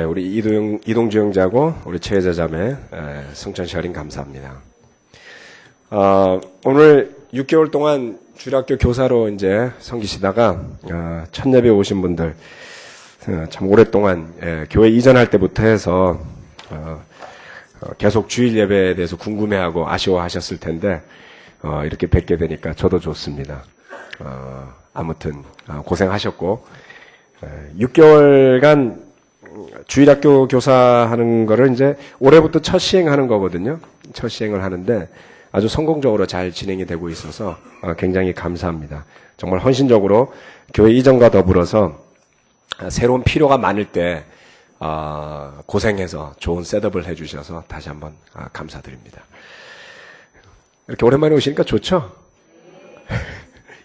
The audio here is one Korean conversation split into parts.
우리 이동주 형제하고 우리 최혜자 자매 성찬 샤링 감사합니다. 오늘 6개월 동안 주일학교 교사로 이제 섬기시다가 첫 예배 오신 분들 참 오랫동안 교회 이전할 때부터 해서 계속 주일 예배에 대해서 궁금해하고 아쉬워하셨을 텐데 이렇게 뵙게 되니까 저도 좋습니다. 아무튼 고생하셨고 6개월간 주일학교 교사하는 거를 이제 올해부터 첫 시행하는 거거든요. 첫 시행을 하는데 아주 성공적으로 잘 진행이 되고 있어서 굉장히 감사합니다. 정말 헌신적으로 교회 이전과 더불어서 새로운 필요가 많을 때 고생해서 좋은 셋업을 해주셔서 다시 한번 감사드립니다. 이렇게 오랜만에 오시니까 좋죠?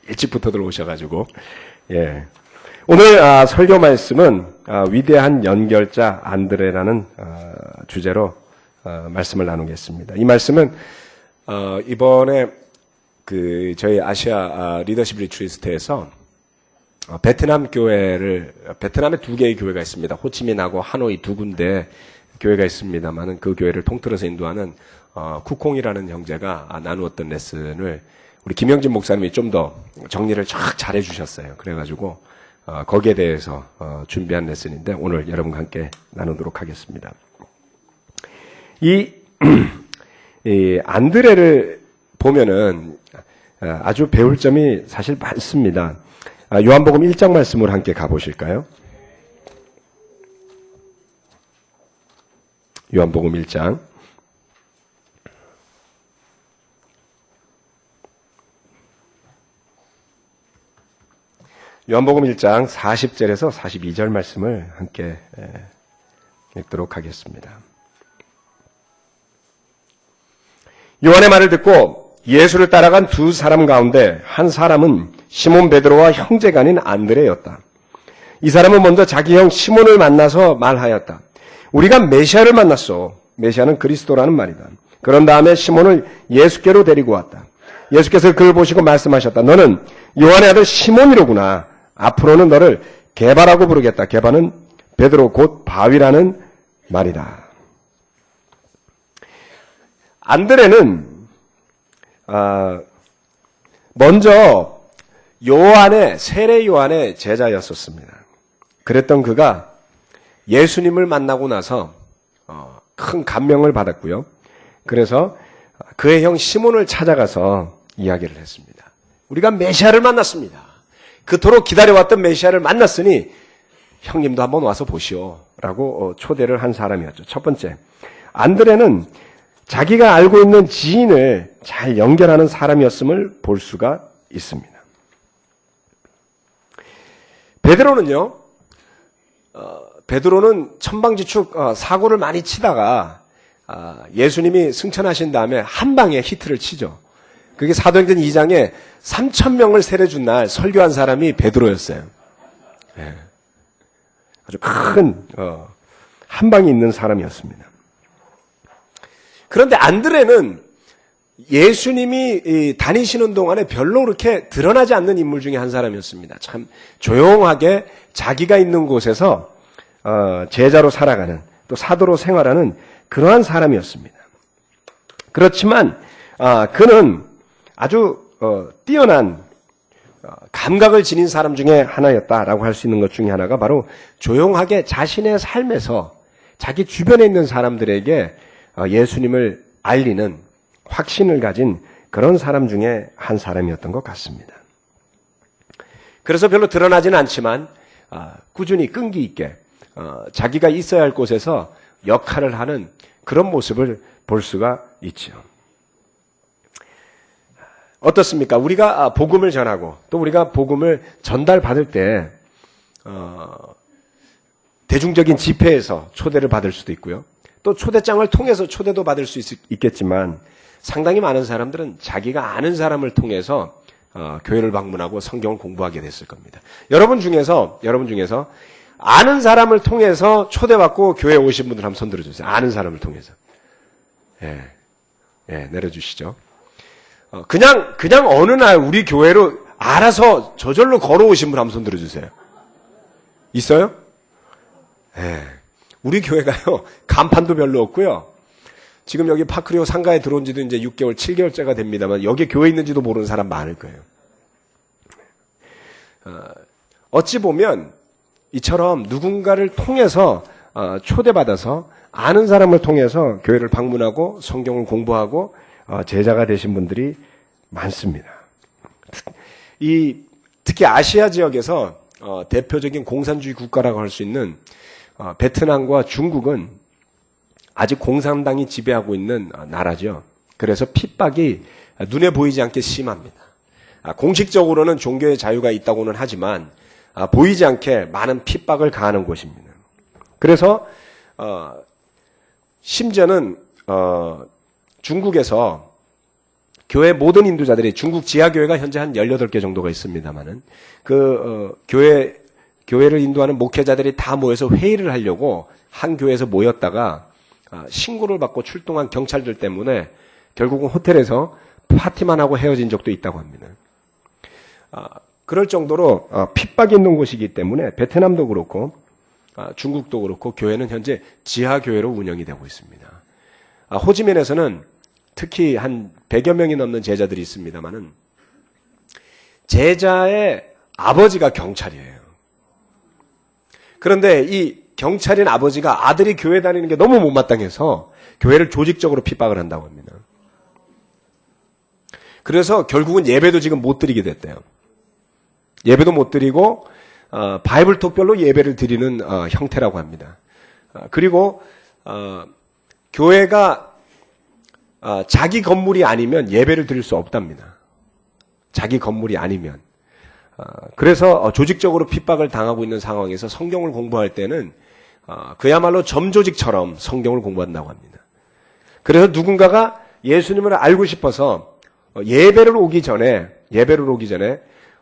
일찍부터들 오셔가지고 예. 오늘 설교 말씀은 위대한 연결자 안드레라는 주제로 말씀을 나누겠습니다. 이 말씀은 이번에 저희 아시아 리더십 리트리스트에서 베트남에 2개의 교회가 있습니다. 호치민하고 하노이 2군데 교회가 있습니다만은 그 교회를 통틀어서 인도하는 쿠콩이라는 형제가 나누었던 레슨을 우리 김영진 목사님이 좀 더 정리를 쫙 잘해 주셨어요. 그래가지고 거기에 대해서 준비한 레슨인데 오늘 여러분과 함께 나누도록 하겠습니다. 이 안드레를 보면은 아주 배울 점이 사실 많습니다. 요한복음 1장 말씀으로 함께 가보실까요? 요한복음 1장. 요한복음 1장 40절에서 42절 말씀을 함께 읽도록 하겠습니다. 요한의 말을 듣고 예수를 따라간 두 사람 가운데 한 사람은 시몬 베드로와 형제가 아닌 안드레였다. 이 사람은 먼저 자기 형 시몬을 만나서 말하였다. 우리가 메시아를 만났소. 메시아는 그리스도라는 말이다. 그런 다음에 시몬을 예수께로 데리고 왔다. 예수께서 그를 보시고 말씀하셨다. 너는 요한의 아들 시몬이로구나. 앞으로는 너를 게바라고 부르겠다. 게바는 베드로 곧 바위라는 말이다. 안드레는 먼저 세례 요한의 제자였었습니다. 그랬던 그가 예수님을 만나고 나서 큰 감명을 받았고요. 그래서 그의 형 시몬을 찾아가서 이야기를 했습니다. 우리가 메시아를 만났습니다. 그토록 기다려왔던 메시아를 만났으니 형님도 한번 와서 보시오라고 초대를 한 사람이었죠. 첫 번째, 안드레는 자기가 알고 있는 지인을 잘 연결하는 사람이었음을 볼 수가 있습니다. 베드로는 천방지축 사고를 많이 치다가 예수님이 승천하신 다음에 한 방에 히트를 치죠. 그게 사도행전 2장에 3,000명을 세례준 날 설교한 사람이 베드로였어요. 네. 아주 큰 한 방이 있는 사람이었습니다. 그런데 안드레는 예수님이 다니시는 동안에 별로 그렇게 드러나지 않는 인물 중에 한 사람이었습니다. 참 조용하게 자기가 있는 곳에서 제자로 살아가는 또 사도로 생활하는 그러한 사람이었습니다. 그렇지만 그는 아주 뛰어난 감각을 지닌 사람 중에 하나였다라고 할 수 있는 것 중에 하나가 바로 조용하게 자신의 삶에서 자기 주변에 있는 사람들에게 예수님을 알리는 확신을 가진 그런 사람 중에 한 사람이었던 것 같습니다. 그래서 별로 드러나지는 않지만 꾸준히 끈기 있게 자기가 있어야 할 곳에서 역할을 하는 그런 모습을 볼 수가 있죠. 어떻습니까? 우리가 복음을 전하고 또 우리가 복음을 전달받을 때 대중적인 집회에서 초대를 받을 수도 있고요. 또 초대장을 통해서 초대도 받을 수 있겠지만 상당히 많은 사람들은 자기가 아는 사람을 통해서 교회를 방문하고 성경을 공부하게 됐을 겁니다. 여러분 중에서 아는 사람을 통해서 초대받고 교회에 오신 분들 한번 손 들어주세요. 아는 사람을 통해서. 예, 내려주시죠. 그냥 어느 날 우리 교회로 알아서 저절로 걸어오신 분 한번 손 들어주세요. 있어요? 예. 우리 교회가요, 간판도 별로 없고요. 지금 여기 파크리오 상가에 들어온 지도 이제 6개월, 7개월째가 됩니다만 여기 교회 있는지도 모르는 사람 많을 거예요. 어찌 보면 이처럼 누군가를 통해서 초대받아서 아는 사람을 통해서 교회를 방문하고 성경을 공부하고 제자가 되신 분들이 많습니다. 특히 아시아 지역에서 대표적인 공산주의 국가라고 할 수 있는 베트남과 중국은 아직 공산당이 지배하고 있는 나라죠. 그래서 핍박이 눈에 보이지 않게 심합니다. 공식적으로는 종교의 자유가 있다고는 하지만 보이지 않게 많은 핍박을 가하는 곳입니다. 그래서 심지어는 중국에서 교회 모든 인도자들이 중국 지하교회가 현재 한 18개 정도가 있습니다만은 교회를 인도하는 목회자들이 다 모여서 회의를 하려고 한 교회에서 모였다가 신고를 받고 출동한 경찰들 때문에 결국은 호텔에서 파티만 하고 헤어진 적도 있다고 합니다. 그럴 정도로 핍박이 있는 곳이기 때문에 베트남도 그렇고 중국도 그렇고 교회는 현재 지하교회로 운영이 되고 있습니다. 호지민에서는 특히 한 100여 명이 넘는 제자들이 있습니다만은 제자의 아버지가 경찰이에요. 그런데 이 경찰인 아버지가 아들이 교회 다니는 게 너무 못마땅해서 교회를 조직적으로 핍박을 한다고 합니다. 그래서 결국은 예배도 지금 못 드리게 됐대요. 예배도 못 드리고 바이블 톡별로 예배를 드리는 형태라고 합니다. 그리고 교회가 자기 건물이 아니면 예배를 드릴 수 없답니다. 자기 건물이 아니면. 그래서 조직적으로 핍박을 당하고 있는 상황에서 성경을 공부할 때는 그야말로 점조직처럼 성경을 공부한다고 합니다. 그래서 누군가가 예수님을 알고 싶어서 예배를 오기 전에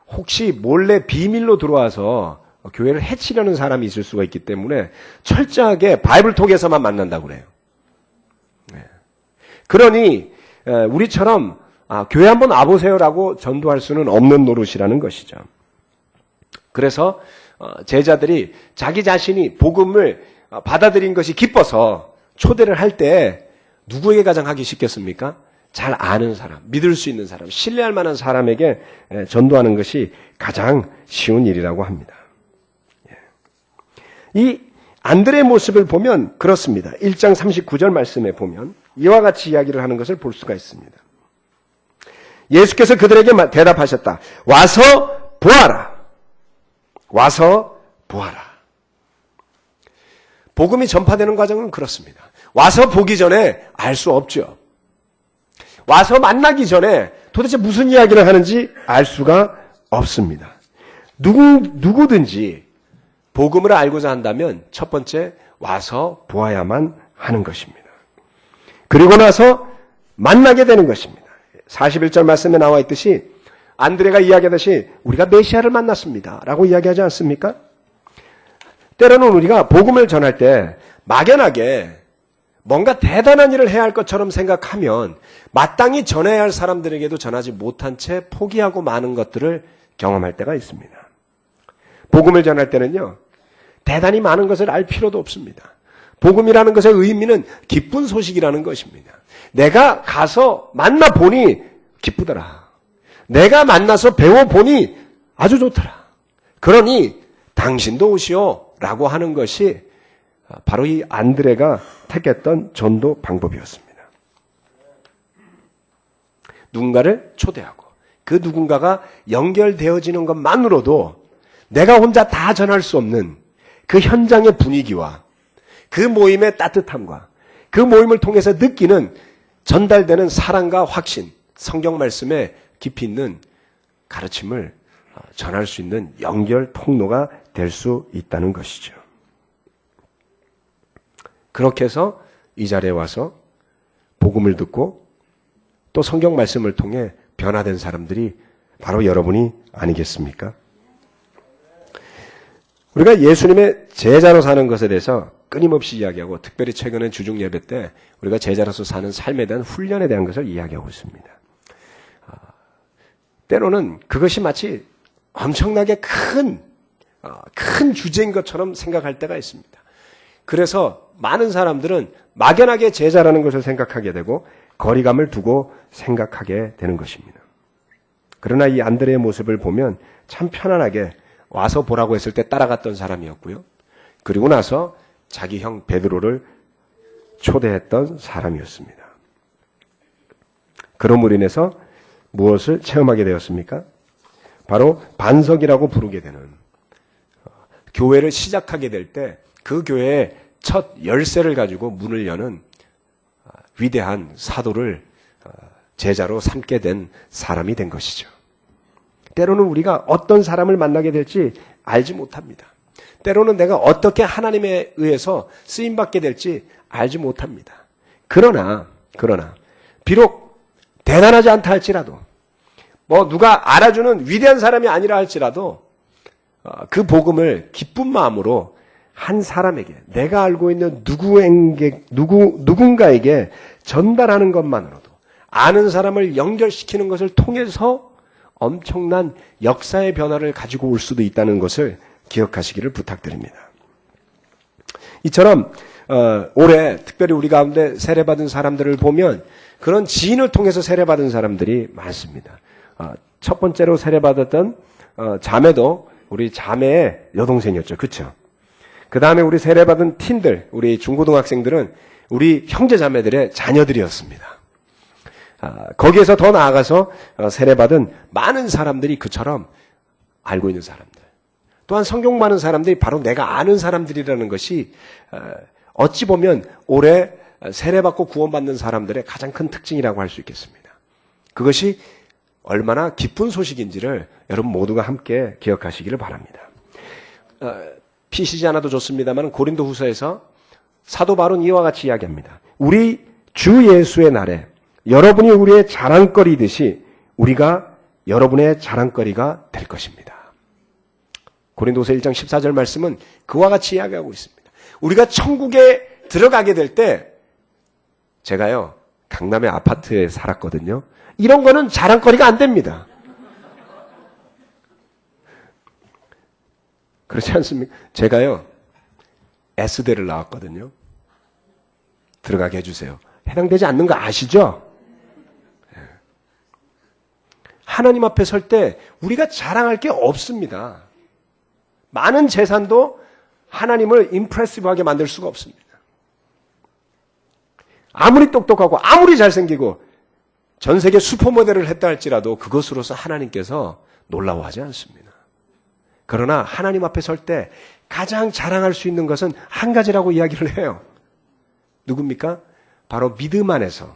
혹시 몰래 비밀로 들어와서 교회를 해치려는 사람이 있을 수가 있기 때문에 철저하게 바이블톡에서만 만난다고 그래요. 그러니 우리처럼 교회 한번 와보세요라고 전도할 수는 없는 노릇이라는 것이죠. 그래서 제자들이 자기 자신이 복음을 받아들인 것이 기뻐서 초대를 할 때 누구에게 가장 하기 쉽겠습니까? 잘 아는 사람, 믿을 수 있는 사람, 신뢰할 만한 사람에게 전도하는 것이 가장 쉬운 일이라고 합니다. 이 안드레의 모습을 보면 그렇습니다. 1장 39절 말씀에 보면 이와 같이 이야기를 하는 것을 볼 수가 있습니다. 예수께서 그들에게 대답하셨다. 와서 보아라. 와서 보아라. 복음이 전파되는 과정은 그렇습니다. 와서 보기 전에 알 수 없죠. 와서 만나기 전에 도대체 무슨 이야기를 하는지 알 수가 없습니다. 누구든지 복음을 알고자 한다면 첫 번째 와서 보아야만 하는 것입니다. 그리고 나서 만나게 되는 것입니다. 41절 말씀에 나와 있듯이 안드레가 이야기하듯이 우리가 메시아를 만났습니다. 라고 이야기하지 않습니까? 때로는 우리가 복음을 전할 때 막연하게 뭔가 대단한 일을 해야 할 것처럼 생각하면 마땅히 전해야 할 사람들에게도 전하지 못한 채 포기하고 많은 것들을 경험할 때가 있습니다. 복음을 전할 때는요, 대단히 많은 것을 알 필요도 없습니다. 복음이라는 것의 의미는 기쁜 소식이라는 것입니다. 내가 가서 만나보니 기쁘더라. 내가 만나서 배워보니 아주 좋더라. 그러니 당신도 오시오 라고 하는 것이 바로 이 안드레가 택했던 전도 방법이었습니다. 누군가를 초대하고 그 누군가가 연결되어지는 것만으로도 내가 혼자 다 전할 수 없는 그 현장의 분위기와 그 모임의 따뜻함과 그 모임을 통해서 느끼는 전달되는 사랑과 확신, 성경 말씀에 깊이 있는 가르침을 전할 수 있는 연결 통로가 될 수 있다는 것이죠. 그렇게 해서 이 자리에 와서 복음을 듣고 또 성경 말씀을 통해 변화된 사람들이 바로 여러분이 아니겠습니까? 우리가 예수님의 제자로 사는 것에 대해서 끊임없이 이야기하고 특별히 최근에 주중 예배 때 우리가 제자로서 사는 삶에 대한 훈련에 대한 것을 이야기하고 있습니다. 때로는 그것이 마치 엄청나게 큰 주제인 것처럼 생각할 때가 있습니다. 그래서 많은 사람들은 막연하게 제자라는 것을 생각하게 되고 거리감을 두고 생각하게 되는 것입니다. 그러나 이 안드레의 모습을 보면 참 편안하게 와서 보라고 했을 때 따라갔던 사람이었고요. 그리고 나서 자기 형 베드로를 초대했던 사람이었습니다. 그럼으로 인해서 무엇을 체험하게 되었습니까? 바로 반석이라고 부르게 되는, 교회를 시작하게 될 때 그 교회의 첫 열쇠를 가지고 문을 여는 위대한 사도를 제자로 삼게 된 사람이 된 것이죠. 때로는 우리가 어떤 사람을 만나게 될지 알지 못합니다. 때로는 내가 어떻게 하나님에 의해서 쓰임받게 될지 알지 못합니다. 그러나 비록 대단하지 않다 할지라도, 누가 알아주는 위대한 사람이 아니라 할지라도 그 복음을 기쁜 마음으로 한 사람에게, 내가 알고 있는 누군가에게 전달하는 것만으로도, 아는 사람을 연결시키는 것을 통해서 엄청난 역사의 변화를 가지고 올 수도 있다는 것을 기억하시기를 부탁드립니다. 이처럼 올해 특별히 우리 가운데 세례받은 사람들을 보면 그런 지인을 통해서 세례받은 사람들이 많습니다. 첫 번째로 세례받았던 자매도 우리 자매의 여동생이었죠. 그렇죠? 그 다음에 우리 세례받은 팀들, 우리 중고등학생들은 우리 형제자매들의 자녀들이었습니다. 거기에서 더 나아가서 세례받은 많은 사람들이 그처럼 알고 있는 사람들, 또한 성경 많은 사람들이 바로 내가 아는 사람들이라는 것이 어찌 보면 올해 세례받고 구원받는 사람들의 가장 큰 특징이라고 할 수 있겠습니다. 그것이 얼마나 기쁜 소식인지를 여러분 모두가 함께 기억하시기를 바랍니다. 피시지 않아도 좋습니다만 고린도 후서에서 사도 바울은 이와 같이 이야기합니다. 우리 주 예수의 날에 여러분이 우리의 자랑거리듯이 우리가 여러분의 자랑거리가 될 것입니다. 고린도서 1장 14절 말씀은 그와 같이 이야기하고 있습니다. 우리가 천국에 들어가게 될 때, 제가요 강남의 아파트에 살았거든요. 이런 거는 자랑거리가 안 됩니다. 그렇지 않습니까? 제가요 S대를 나왔거든요. 들어가게 해주세요. 해당되지 않는 거 아시죠? 하나님 앞에 설 때 우리가 자랑할 게 없습니다. 많은 재산도 하나님을 임프레시브하게 만들 수가 없습니다. 아무리 똑똑하고 아무리 잘생기고 전 세계 슈퍼모델을 했다 할지라도 그것으로서 하나님께서 놀라워하지 않습니다. 그러나 하나님 앞에 설 때 가장 자랑할 수 있는 것은 한 가지라고 이야기를 해요. 누굽니까? 바로 믿음 안에서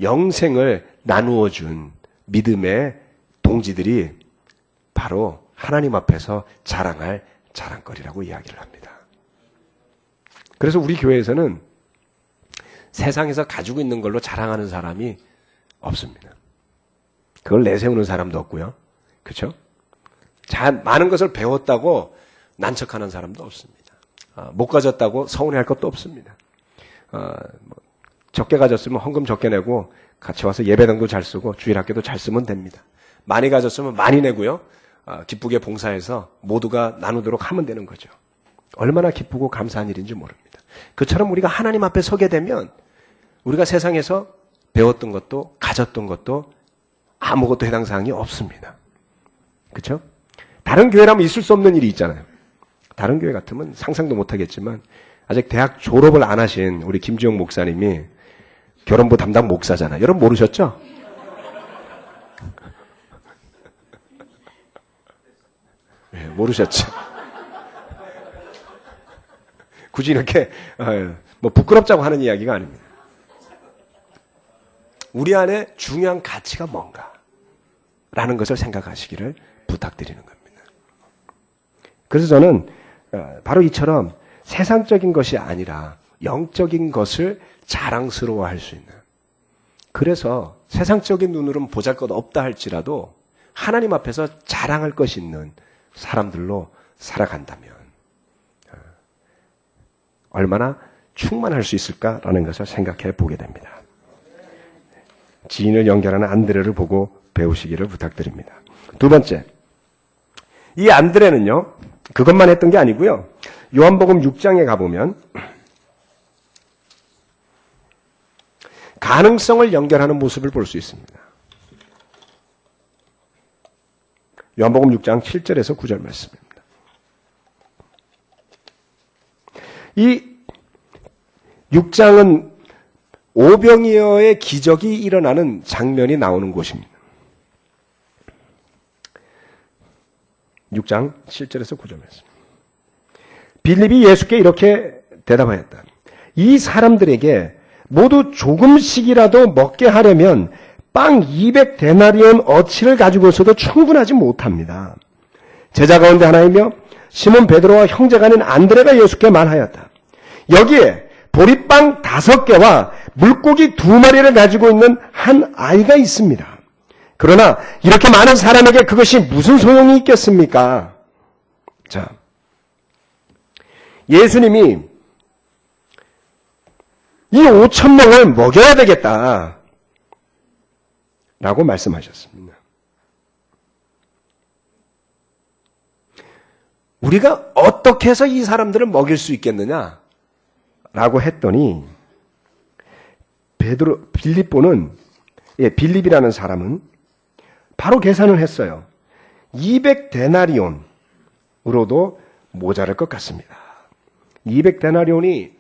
영생을 나누어 준 믿음의 동지들이 바로 하나님 앞에서 자랑할 자랑거리라고 이야기를 합니다. 그래서 우리 교회에서는 세상에서 가지고 있는 걸로 자랑하는 사람이 없습니다. 그걸 내세우는 사람도 없고요. 그렇죠? 많은 것을 배웠다고 난척하는 사람도 없습니다. 못 가졌다고 서운해할 것도 없습니다. 적게 가졌으면 헌금 적게 내고 같이 와서 예배당도 잘 쓰고 주일학교도 잘 쓰면 됩니다. 많이 가졌으면 많이 내고요. 기쁘게 봉사해서 모두가 나누도록 하면 되는 거죠. 얼마나 기쁘고 감사한 일인지 모릅니다. 그처럼 우리가 하나님 앞에 서게 되면 우리가 세상에서 배웠던 것도 가졌던 것도 아무것도 해당 사항이 없습니다. 그렇죠? 다른 교회라면 있을 수 없는 일이 있잖아요. 다른 교회 같으면 상상도 못하겠지만 아직 대학 졸업을 안 하신 우리 김주영 목사님이 결혼부 담당 목사잖아요. 여러분 모르셨죠? 네, 모르셨죠? 굳이 이렇게 부끄럽자고 하는 이야기가 아닙니다. 우리 안에 중요한 가치가 뭔가 라는 것을 생각하시기를 부탁드리는 겁니다. 그래서 저는 바로 이처럼 세상적인 것이 아니라 영적인 것을 자랑스러워할 수 있는, 그래서 세상적인 눈으로는 보잘것없다 할지라도 하나님 앞에서 자랑할 것이 있는 사람들로 살아간다면 얼마나 충만할 수 있을까라는 것을 생각해 보게 됩니다. 지인을 연결하는 안드레를 보고 배우시기를 부탁드립니다. 두 번째, 이 안드레는요 그것만 했던 게 아니고요, 요한복음 6장에 가보면 가능성을 연결하는 모습을 볼 수 있습니다. 요한복음 6장 7절에서 9절 말씀입니다. 이 6장은 오병이어의 기적이 일어나는 장면이 나오는 곳입니다. 6장 7절에서 9절 말씀. 빌립이 예수께 이렇게 대답하였다. 이 사람들에게 모두 조금씩이라도 먹게 하려면 빵 200데나리온 어치를 가지고서도 충분하지 못합니다. 제자 가운데 하나이며 시몬 베드로와 형제가 아닌 안드레가 예수께 말하였다. 여기에 보리빵 5개와 물고기 2마리를 가지고 있는 한 아이가 있습니다. 그러나 이렇게 많은 사람에게 그것이 무슨 소용이 있겠습니까? 자, 예수님이 이 5,000명을 먹여야 되겠다 라고 말씀하셨습니다. 우리가 어떻게 해서 이 사람들을 먹일 수 있겠느냐 라고 했더니 빌립이라는 사람은 바로 계산을 했어요. 200데나리온으로도 모자랄 것 같습니다. 200데나리온이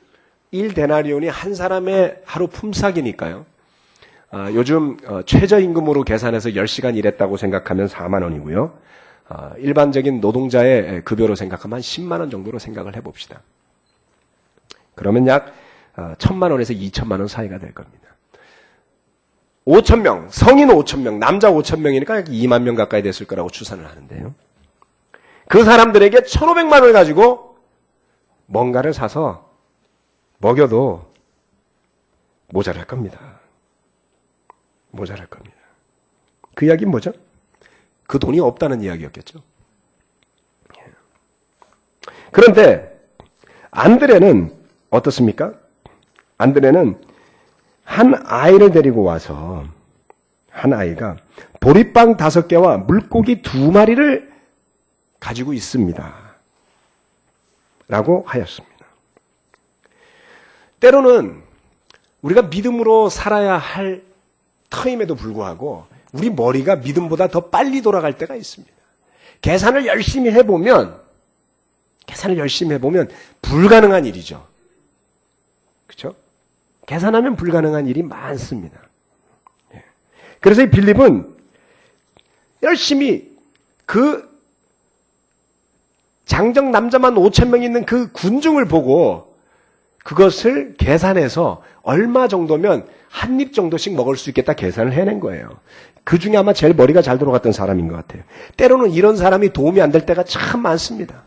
1데나리온이 한 사람의 하루 품삯이니까요. 요즘 최저임금으로 계산해서 10시간 일했다고 생각하면 4만 원이고요. 일반적인 노동자의 급여로 생각하면 한 10만 원 정도로 생각을 해봅시다. 그러면 약 1,000만 원에서 2,000만 원 사이가 될 겁니다. 5,000명, 성인 5,000명, 남자 5,000명이니까 약 2만 명 가까이 됐을 거라고 추산을 하는데요. 그 사람들에게 1,500만 원을 가지고 뭔가를 사서 먹여도 모자랄 겁니다. 모자랄 겁니다. 그 이야기는 뭐죠? 그 돈이 없다는 이야기였겠죠. 그런데 안드레는 어떻습니까? 안드레는 한 아이를 데리고 와서 한 아이가 보리빵 5개와 물고기 2마리를 가지고 있습니다. 라고 하였습니다. 때로는 우리가 믿음으로 살아야 할 터임에도 불구하고 우리 머리가 믿음보다 더 빨리 돌아갈 때가 있습니다. 계산을 열심히 해보면 불가능한 일이죠. 그렇죠? 계산하면 불가능한 일이 많습니다. 그래서 이 빌립은 열심히 그 장정 남자만 5,000명 있는 그 군중을 보고 그것을 계산해서 얼마 정도면 한 입 정도씩 먹을 수 있겠다 계산을 해낸 거예요. 그 중에 아마 제일 머리가 잘 돌아갔던 사람인 것 같아요. 때로는 이런 사람이 도움이 안 될 때가 참 많습니다.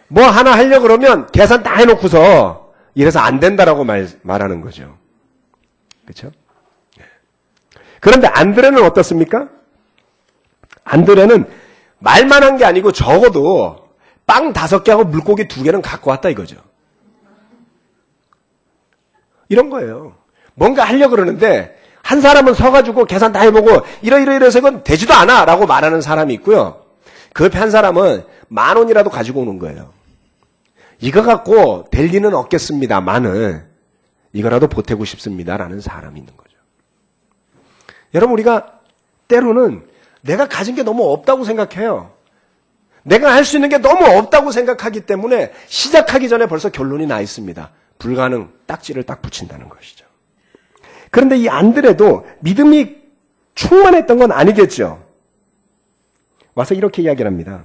뭐 하나 하려고 그러면 계산 다 해놓고서 이래서 안 된다라고 말하는 거죠. 그렇죠? 그런데 안드레는 어떻습니까? 안드레는 말만 한 게 아니고 적어도 빵 5개하고 물고기 2개는 갖고 왔다 이거죠. 이런 거예요. 뭔가 하려고 그러는데 한 사람은 서가지고 계산 다 해보고 이래서 이건 되지도 않아 라고 말하는 사람이 있고요. 그 옆에 한 사람은 10,000원이라도 가지고 오는 거예요. 이거 갖고 될 리는 없겠습니다만은 이거라도 보태고 싶습니다라는 사람이 있는 거죠. 여러분 우리가 때로는 내가 가진 게 너무 없다고 생각해요. 내가 할 수 있는 게 너무 없다고 생각하기 때문에 시작하기 전에 벌써 결론이 나 있습니다. 불가능, 딱지를 딱 붙인다는 것이죠. 그런데 이 안드레도 믿음이 충만했던 건 아니겠죠. 와서 이렇게 이야기를 합니다.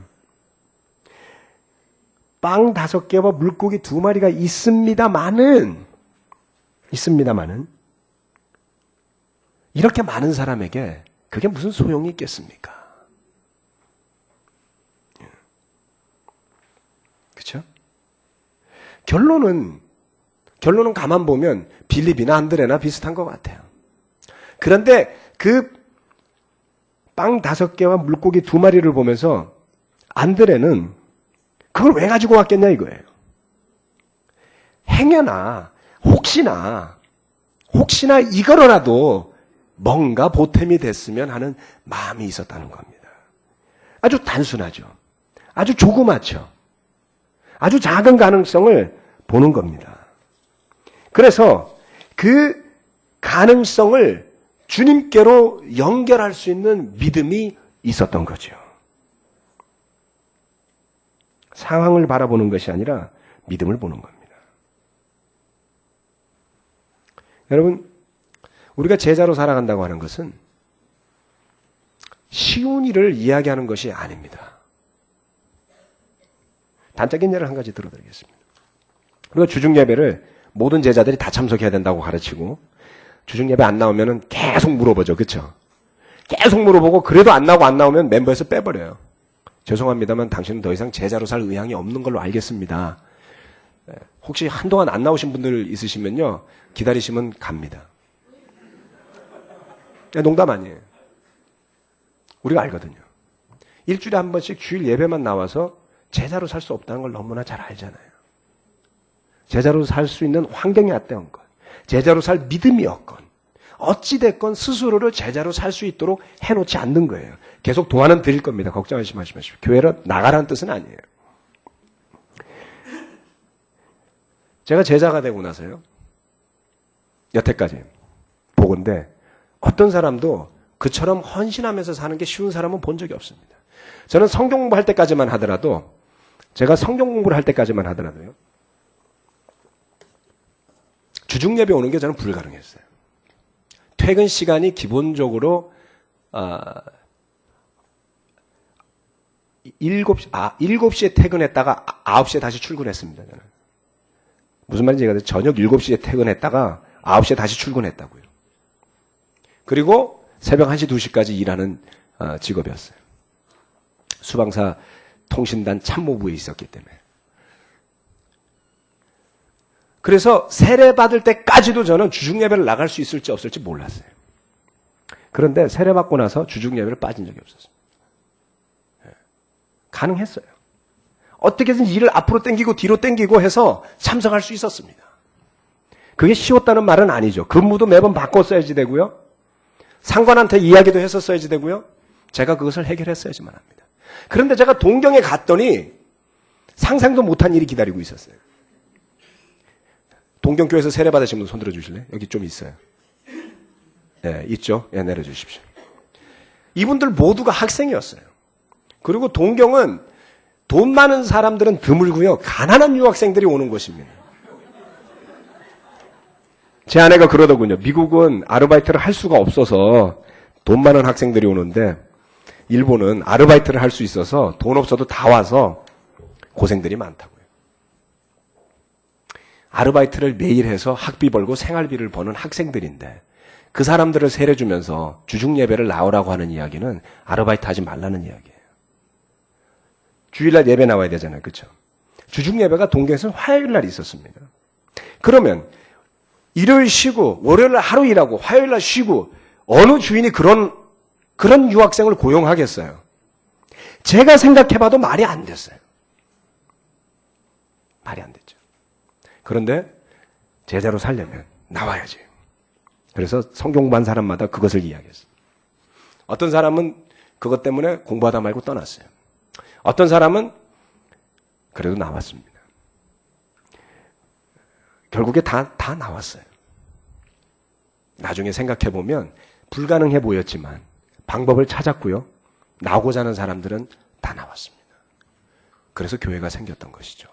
빵 5개와 물고기 2마리가 있습니다마는 이렇게 많은 사람에게 그게 무슨 소용이 있겠습니까? 그렇죠? 결론은 가만 보면 빌립이나 안드레나 비슷한 것 같아요. 그런데 그 빵 5개와 물고기 2마리를 보면서 안드레는 그걸 왜 가지고 왔겠냐 이거예요. 행여나 혹시나 이거라도 뭔가 보탬이 됐으면 하는 마음이 있었다는 겁니다. 아주 단순하죠. 아주 조그맣죠. 아주 작은 가능성을 보는 겁니다. 그래서 그 가능성을 주님께로 연결할 수 있는 믿음이 있었던 거죠. 상황을 바라보는 것이 아니라 믿음을 보는 겁니다. 여러분, 우리가 제자로 살아간다고 하는 것은 쉬운 일을 이야기하는 것이 아닙니다. 단적인 예를 한 가지 들어드리겠습니다. 우리가 주중예배를 모든 제자들이 다 참석해야 된다고 가르치고 주중예배 안 나오면 계속 물어보죠. 그렇죠? 계속 물어보고 그래도 안 나오면 멤버에서 빼버려요. 죄송합니다만 당신은 더 이상 제자로 살 의향이 없는 걸로 알겠습니다. 혹시 한동안 안 나오신 분들 있으시면요. 기다리시면 갑니다. 농담 아니에요. 우리가 알거든요. 일주일에 한 번씩 주일 예배만 나와서 제자로 살 수 없다는 걸 너무나 잘 알잖아요. 제자로 살 수 있는 환경이 어떤 것, 제자로 살 믿음이 없건 어찌됐건 스스로를 제자로 살 수 있도록 해놓지 않는 거예요. 계속 도와는 드릴 겁니다. 걱정하지 마십시오. 교회로 나가라는 뜻은 아니에요. 제가 제자가 되고 나서요. 여태까지 보건대 어떤 사람도 그처럼 헌신하면서 사는 게 쉬운 사람은 본 적이 없습니다. 저는 성경 공부할 때까지만 하더라도 제가 성경 공부를 할 때까지만 하더라도요. 주중 예배 오는 게 저는 불가능했어요. 퇴근 시간이 기본적으로 7시에 퇴근했다가 9시에 다시 출근했습니다. 저는. 무슨 말인지 얘기하세요. 저녁 7시에 퇴근했다가 9시에 다시 출근했다고요. 그리고 새벽 1시, 2시까지 일하는 직업이었어요. 수방사 통신단 참모부에 있었기 때문에. 그래서 세례 받을 때까지도 저는 주중 예배를 나갈 수 있을지 없을지 몰랐어요. 그런데 세례 받고 나서 주중 예배를 빠진 적이 없었어요. 가능했어요. 어떻게든 일을 앞으로 당기고 뒤로 당기고 해서 참석할 수 있었습니다. 그게 쉬웠다는 말은 아니죠. 근무도 매번 바꿨어야지 되고요. 상관한테 이야기도 했었어야지 되고요. 제가 그것을 해결했어야지만 합니다. 그런데 제가 동경에 갔더니 상상도 못한 일이 기다리고 있었어요. 동경교회에서 세례 받으신 분 손 들어주실래요? 여기 좀 있어요. 네, 있죠? 네, 내려주십시오. 이분들 모두가 학생이었어요. 그리고 동경은 돈 많은 사람들은 드물고요. 가난한 유학생들이 오는 곳입니다. 제 아내가 그러더군요. 미국은 아르바이트를 할 수가 없어서 돈 많은 학생들이 오는데 일본은 아르바이트를 할 수 있어서 돈 없어도 다 와서 고생들이 많다고요. 아르바이트를 매일 해서 학비 벌고 생활비를 버는 학생들인데 그 사람들을 세례주면서 주중 예배를 나오라고 하는 이야기는 아르바이트 하지 말라는 이야기예요. 주일날 예배 나와야 되잖아요. 그렇죠? 주중 예배가 동경에서는 화요일날 있었습니다. 그러면 일요일 쉬고 월요일날 하루 일하고 화요일날 쉬고 어느 주인이 그런 유학생을 고용하겠어요? 제가 생각해봐도 말이 안 됐어요. 말이 안 됐죠. 그런데 제자로 살려면 나와야지. 그래서 성경 공부한 사람마다 그것을 이야기했어요. 어떤 사람은 그것 때문에 공부하다 말고 떠났어요. 어떤 사람은 그래도 나왔습니다. 결국에 다 나왔어요. 나중에 생각해보면 불가능해 보였지만 방법을 찾았고요. 나오고자 하는 사람들은 다 나왔습니다. 그래서 교회가 생겼던 것이죠.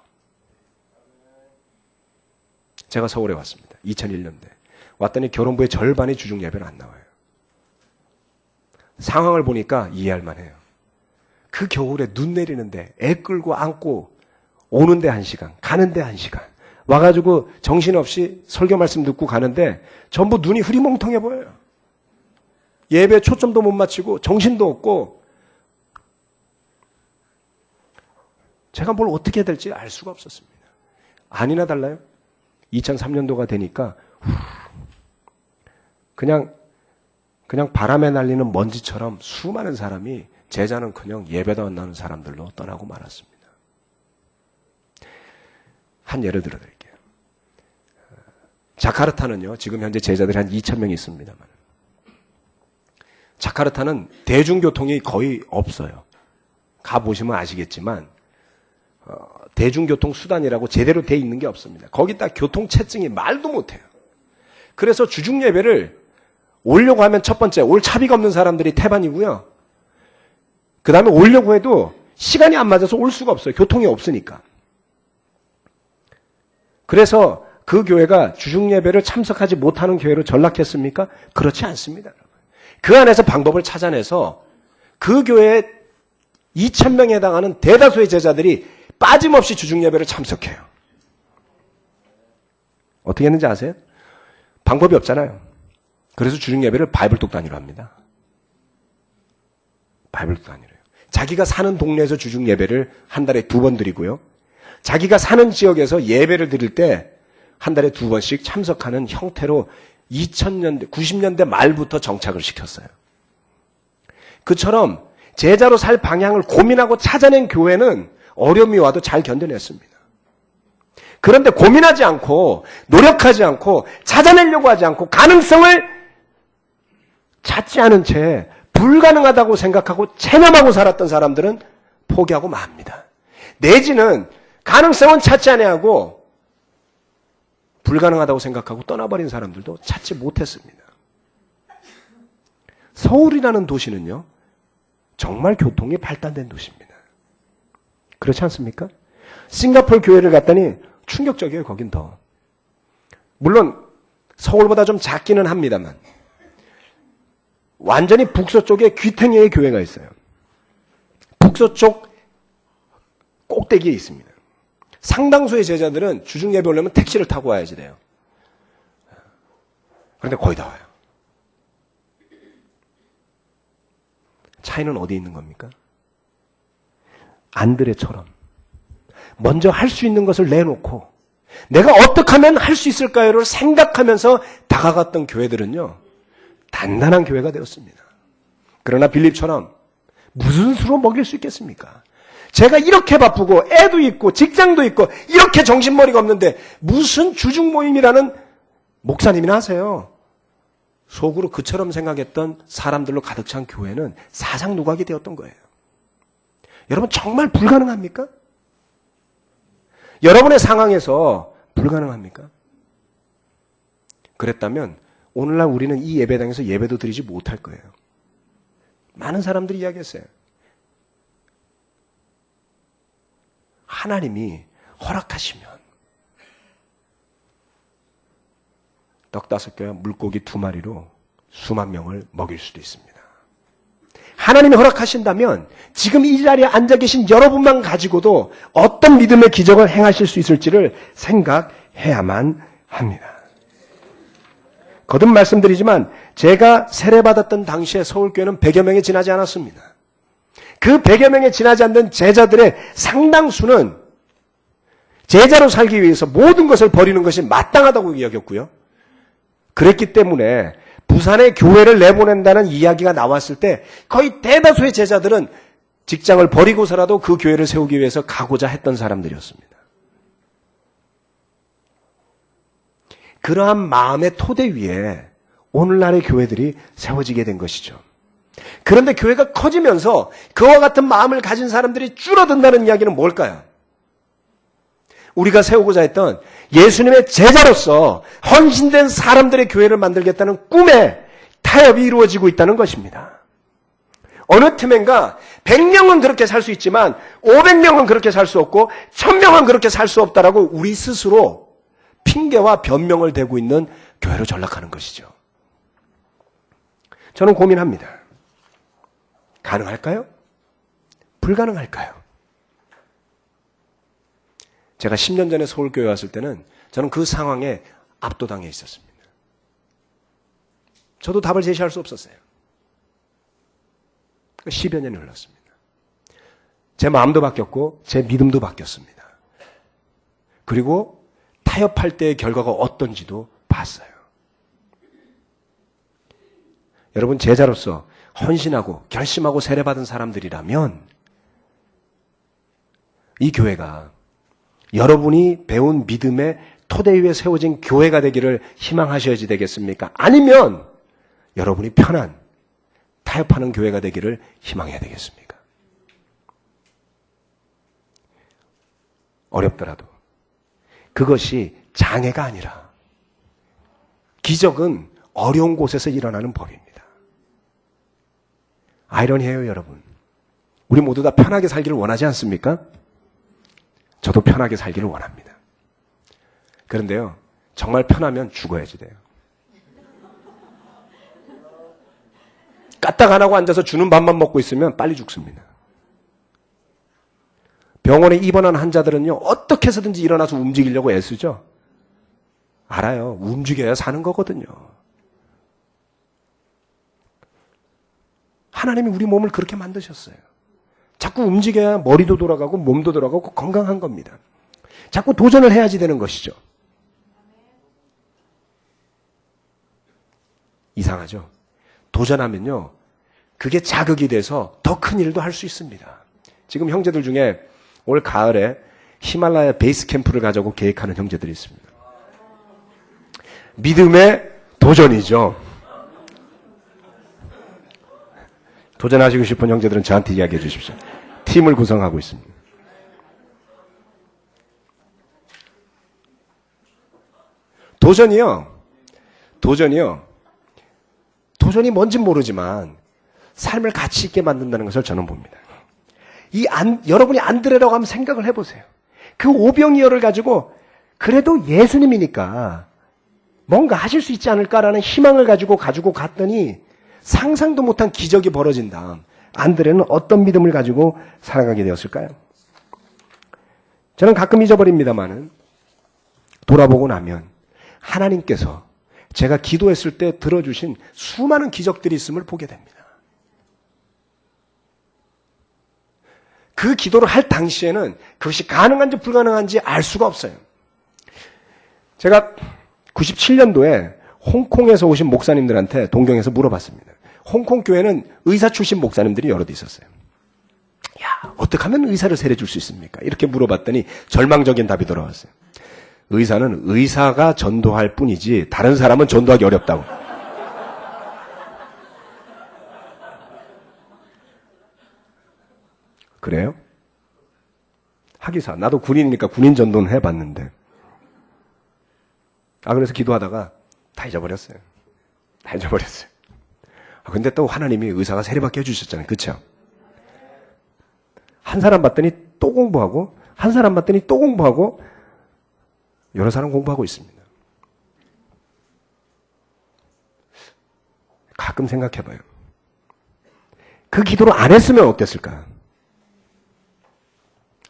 제가 서울에 왔습니다. 2001년대. 왔더니 결혼부의 절반이 주중 예배는 안 나와요. 상황을 보니까 이해할 만해요. 그 겨울에 눈 내리는데 애 끌고 안고 오는데 1시간, 가는데 1시간. 와가지고 정신없이 설교 말씀 듣고 가는데 전부 눈이 흐리멍텅해 보여요. 예배 초점도 못 맞추고 정신도 없고 제가 뭘 어떻게 해야 될지 알 수가 없었습니다. 아니나 달라요. 2003년도가 되니까 그냥 바람에 날리는 먼지처럼 수많은 사람이 제자는커녕 예배도 안 나오는 사람들로 떠나고 말았습니다. 한 예를 들어드릴게요. 자카르타는요. 지금 현재 제자들이 한 2,000명이 있습니다만 자카르타는 대중교통이 거의 없어요. 가보시면 아시겠지만 대중교통 수단이라고 제대로 돼 있는 게 없습니다. 거기다 교통체증이 말도 못해요. 그래서 주중 예배를 오려고 하면 첫 번째 올 차비가 없는 사람들이 태반이고요. 그 다음에 오려고 해도 시간이 안 맞아서 올 수가 없어요. 교통이 없으니까. 그래서 그 교회가 주중 예배를 참석하지 못하는 교회로 전락했습니까? 그렇지 않습니다. 그 안에서 방법을 찾아내서 그 교회에 2,000명에 해당하는 대다수의 제자들이 빠짐없이 주중 예배를 참석해요. 어떻게 했는지 아세요? 방법이 없잖아요. 그래서 주중 예배를 바이블독 단위로 합니다. 바이블독 단위로요. 자기가 사는 동네에서 주중 예배를 한 달에 2번 드리고요. 자기가 사는 지역에서 예배를 드릴 때 한 달에 2번씩 참석하는 형태로 2000년대, 90년대 말부터 정착을 시켰어요. 그처럼 제자로 살 방향을 고민하고 찾아낸 교회는 어려움이 와도 잘 견뎌냈습니다. 그런데 고민하지 않고 노력하지 않고 찾아내려고 하지 않고 가능성을 찾지 않은 채 불가능하다고 생각하고 체념하고 살았던 사람들은 포기하고 맙니다. 내지는 가능성은 찾지 않아하고 불가능하다고 생각하고 떠나버린 사람들도 찾지 못했습니다. 서울이라는 도시는요, 정말 교통이 발달된 도시입니다. 그렇지 않습니까? 싱가포르 교회를 갔더니 충격적이에요, 거긴 더. 물론 서울보다 좀 작기는 합니다만 완전히 북서쪽에 귀퉁이의 교회가 있어요. 북서쪽 꼭대기에 있습니다. 상당수의 제자들은 주중 예배 오려면 택시를 타고 와야지 돼요. 그런데 거의 다 와요. 차이는 어디에 있는 겁니까? 안드레처럼 먼저 할 수 있는 것을 내놓고 내가 어떻게 하면 할 수 있을까요를 생각하면서 다가갔던 교회들은요, 단단한 교회가 되었습니다. 그러나 빌립처럼 무슨 수로 먹일 수 있겠습니까? 제가 이렇게 바쁘고 애도 있고 직장도 있고 이렇게 정신머리가 없는데 무슨 주중 모임이라는 목사님이나 하세요. 속으로 그처럼 생각했던 사람들로 가득 찬 교회는 사상 누각이 되었던 거예요. 여러분 정말 불가능합니까? 여러분의 상황에서 불가능합니까? 그랬다면 오늘날 우리는 이 예배당에서 예배도 드리지 못할 거예요. 많은 사람들이 이야기했어요. 하나님이 허락하시면 떡 5개와 물고기 2마리로 수만 명을 먹일 수도 있습니다. 하나님이 허락하신다면 지금 이 자리에 앉아 계신 여러분만 가지고도 어떤 믿음의 기적을 행하실 수 있을지를 생각해야만 합니다. 거듭 말씀드리지만 제가 세례받았던 당시에 서울교회는 100여 명이 지나지 않았습니다. 그 100여 명에 지나지 않는 제자들의 상당수는 제자로 살기 위해서 모든 것을 버리는 것이 마땅하다고 여겼고요. 그랬기 때문에 부산에 교회를 내보낸다는 이야기가 나왔을 때 거의 대다수의 제자들은 직장을 버리고서라도 그 교회를 세우기 위해서 가고자 했던 사람들이었습니다. 그러한 마음의 토대 위에 오늘날의 교회들이 세워지게 된 것이죠. 그런데 교회가 커지면서 그와 같은 마음을 가진 사람들이 줄어든다는 이야기는 뭘까요? 우리가 세우고자 했던 예수님의 제자로서 헌신된 사람들의 교회를 만들겠다는 꿈에 타협이 이루어지고 있다는 것입니다. 어느 틈엔가 100명은 그렇게 살 수 있지만 500명은 그렇게 살 수 없고 1000명은 그렇게 살 수 없다라고 우리 스스로 핑계와 변명을 대고 있는 교회로 전락하는 것이죠. 저는 고민합니다. 가능할까요? 불가능할까요? 제가 10년 전에 서울교회 왔을 때는 저는 그 상황에 압도당해 있었습니다. 저도 답을 제시할 수 없었어요. 10여 년이 흘렀습니다. 제 마음도 바뀌었고 제 믿음도 바뀌었습니다. 그리고 타협할 때의 결과가 어떤지도 봤어요. 여러분 제자로서 헌신하고 결심하고 세례받은 사람들이라면 이 교회가 여러분이 배운 믿음의 토대 위에 세워진 교회가 되기를 희망하셔야지 되겠습니까? 아니면 여러분이 편한 타협하는 교회가 되기를 희망해야 되겠습니까? 어렵더라도. 그것이 장애가 아니라 기적은 어려운 곳에서 일어나는 법입니다. 아이러니해요, 여러분. 우리 모두 다 편하게 살기를 원하지 않습니까? 저도 편하게 살기를 원합니다. 그런데요, 정말 편하면 죽어야지 돼요. 까딱 안 하고 앉아서 주는 밥만 먹고 있으면 빨리 죽습니다. 병원에 입원한 환자들은요, 어떻게 해서든지 일어나서 움직이려고 애쓰죠? 알아요. 움직여야 사는 거거든요. 하나님이 우리 몸을 그렇게 만드셨어요. 자꾸 움직여야 머리도 돌아가고 몸도 돌아가고 건강한 겁니다. 자꾸 도전을 해야지 되는 것이죠. 이상하죠? 도전하면요, 그게 자극이 돼서 더 큰 일도 할 수 있습니다. 지금 형제들 중에 올 가을에 히말라야 베이스 캠프를 가자고 계획하는 형제들이 있습니다. 믿음의 도전이죠. 도전하시고 싶은 형제들은 저한테 이야기해 주십시오. 팀을 구성하고 있습니다. 도전이 뭔진 모르지만 삶을 가치 있게 만든다는 것을 저는 봅니다. 여러분이 안드레라고 하면 생각을 해보세요. 그 오병이어를 가지고 그래도 예수님이니까 뭔가 하실 수 있지 않을까라는 희망을 가지고 갔더니 상상도 못한 기적이 벌어진 다음 안드레는 어떤 믿음을 가지고 살아가게 되었을까요? 저는 가끔 잊어버립니다만은 돌아보고 나면 하나님께서 제가 기도했을 때 들어주신 수많은 기적들이 있음을 보게 됩니다. 그 기도를 할 당시에는 그것이 가능한지 불가능한지 알 수가 없어요. 제가 97년도에 홍콩에서 오신 목사님들한테 동경에서 물어봤습니다. 홍콩 교회는 의사 출신 목사님들이 여럿 있었어요. 야, 어떻게 하면 의사를 세례줄 수 있습니까? 이렇게 물어봤더니 절망적인 답이 돌아왔어요. 의사는 의사가 전도할 뿐이지 다른 사람은 전도하기 어렵다고. 그래요? 하기사. 나도 군인이니까 군인 전도는 해봤는데. 그래서 기도하다가 다 잊어버렸어요. 근데 또 하나님이 의사가 세례받게 해주셨잖아요. 그쵸? 한 사람 봤더니 또 공부하고, 한 사람 봤더니 또 공부하고, 여러 사람 공부하고 있습니다. 가끔 생각해봐요. 그 기도를 안 했으면 어땠을까?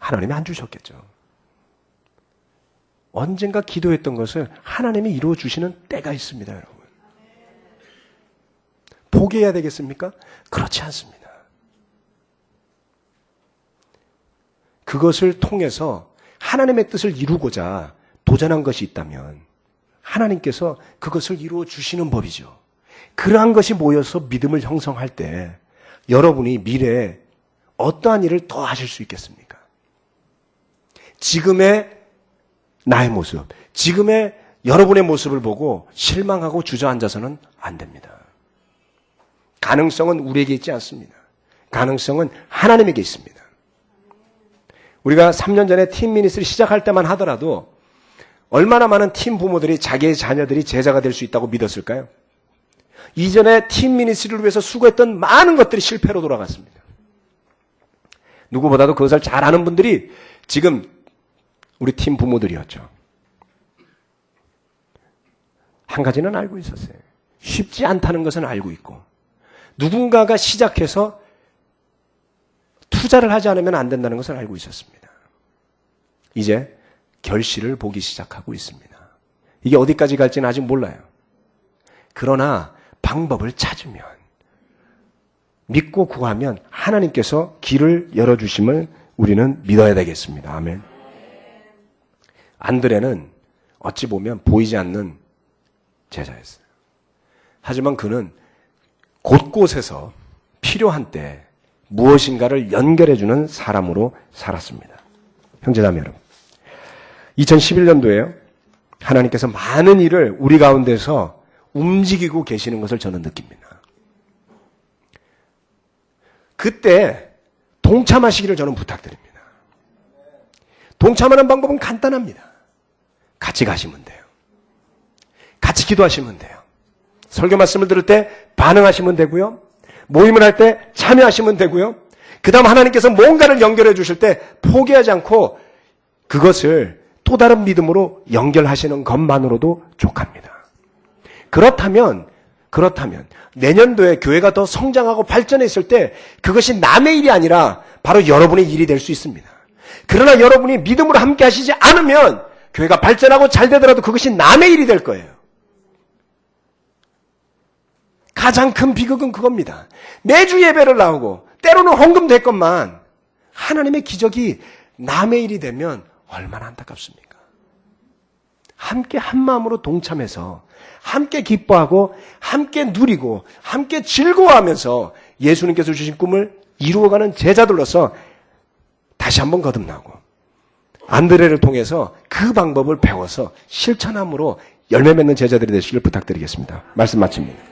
하나님이 안 주셨겠죠. 언젠가 기도했던 것을 하나님이 이루어 주시는 때가 있습니다, 여러분. 포기해야 되겠습니까? 그렇지 않습니다. 그것을 통해서 하나님의 뜻을 이루고자 도전한 것이 있다면 하나님께서 그것을 이루어 주시는 법이죠. 그러한 것이 모여서 믿음을 형성할 때 여러분이 미래에 어떠한 일을 더 하실 수 있겠습니까? 지금의 나의 모습, 지금의 여러분의 모습을 보고 실망하고 주저앉아서는 안 됩니다. 가능성은 우리에게 있지 않습니다. 가능성은 하나님에게 있습니다. 우리가 3년 전에 팀 미니스트리 시작할 때만 하더라도 얼마나 많은 팀 부모들이 자기의 자녀들이 제자가 될 수 있다고 믿었을까요? 이전에 팀 미니스트리를 위해서 수고했던 많은 것들이 실패로 돌아갔습니다. 누구보다도 그것을 잘 아는 분들이 지금 우리 팀 부모들이었죠. 한 가지는 알고 있었어요. 쉽지 않다는 것은 알고 있고 누군가가 시작해서 투자를 하지 않으면 안 된다는 것을 알고 있었습니다. 이제 결실을 보기 시작하고 있습니다. 이게 어디까지 갈지는 아직 몰라요. 그러나 방법을 찾으면 믿고 구하면 하나님께서 길을 열어주심을 우리는 믿어야 되겠습니다. 아멘. 안드레는 어찌 보면 보이지 않는 제자였어요. 하지만 그는 곳곳에서 필요한 때 무엇인가를 연결해주는 사람으로 살았습니다. 형제자매 여러분, 2011년도에요. 하나님께서 많은 일을 우리 가운데서 움직이고 계시는 것을 저는 느낍니다. 그때 동참하시기를 저는 부탁드립니다. 동참하는 방법은 간단합니다. 같이 가시면 돼요. 같이 기도하시면 돼요. 설교 말씀을 들을 때 반응하시면 되고요. 모임을 할 때 참여하시면 되고요. 그 다음 하나님께서 뭔가를 연결해 주실 때 포기하지 않고 그것을 또 다른 믿음으로 연결하시는 것만으로도 족합니다. 그렇다면 내년도에 교회가 더 성장하고 발전했을 때 그것이 남의 일이 아니라 바로 여러분의 일이 될 수 있습니다. 그러나 여러분이 믿음으로 함께 하시지 않으면 교회가 발전하고 잘 되더라도 그것이 남의 일이 될 거예요. 가장 큰 비극은 그겁니다. 매주 예배를 나오고 때로는 헌금 될 것만 하나님의 기적이 남의 일이 되면 얼마나 안타깝습니까? 함께 한 마음으로 동참해서 함께 기뻐하고 함께 누리고 함께 즐거워하면서 예수님께서 주신 꿈을 이루어가는 제자들로서 다시 한번 거듭나고 안드레를 통해서 그 방법을 배워서 실천함으로 열매 맺는 제자들이 되시길 부탁드리겠습니다. 말씀 마칩니다.